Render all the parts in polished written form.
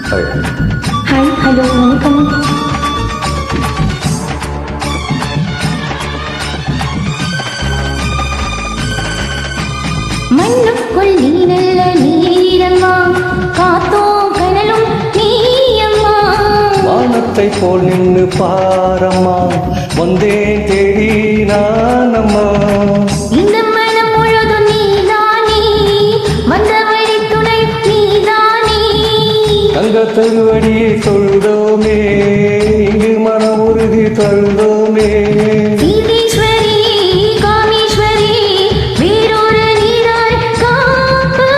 Hi hello வணக்கம். மண்ணுக்குள் நீ நல்ல நீரம்மா, காத்தோ கனலும் நீயம்மா. வானத்தை போல் நின்று பாரம்மா, வந்தேன் தேடி நானம்மா. இந்த மனம் முழுதும் நீதானே, வந்த வழி துணை நீதானே. தங்க தருவடியை தொழுதோமே, இங்கு மன உறுதி தழுதோமே. சீதேஸ்வரி காமேஸ்வரி வேறொரு நீராய் காப்பு.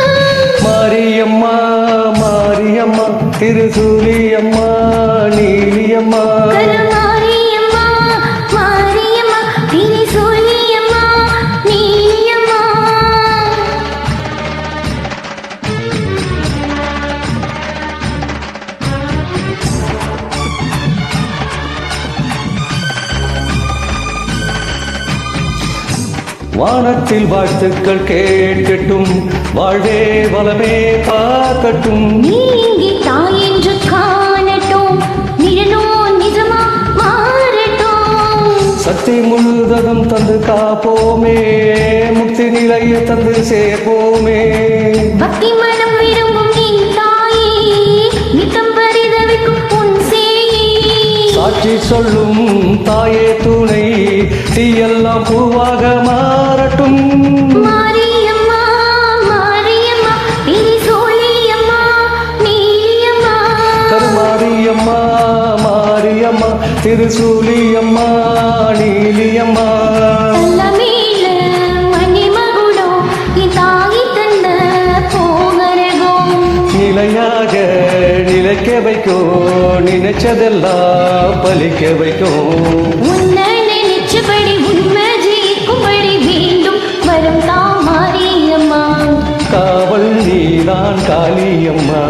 மாரியம்மா மாரியம்மா, திருசூலியம்மா நீலியம்மா. கருமாரியம்மா மாரியம்மா திரிசூலியம்மா நீலியம்மா. வானத்தில் வாழ்த்துக்கள் கேட்கட்டும், வாழ்வே வளமே பார்க்கட்டும். நீ இங்கே தாய் என்று காணட்டும், நிழலோ நிஜமா மாறட்டும். சக்தி முழுவதும் தந்து காப்போமே, முக்தி நிலையை தந்து சேர்ப்போமே. பக்தி மனம் விரும்பும் நீ தாயே, நித்தம் பரிதவிக்கும் உன் சேயே. சாட்சி சொல்லும் தாயே துணை, தீயெல்லாம் பூவாக மாறட்டும். மாரியம்மா மாரியம்மா திரிசூலியம்மா நீலியம்மா. கருமாரியம்மா மாரியம்மா, திருசூலியம்மா நீலியம்மா. தல்லமேல மணி மகுடோ என் தாயி தந்த போகரகம். நிலையாக நிலைக்க வைக்கும், நினைச்சதெல்லாம் பலிக்க வைக்கும். உன்னை நினைச்சபடி உண்மை ஜெயிக்கும்படி வேண்டும் வரம் தா மாரியம்மா. காவல் நீதான் காளியம்மா.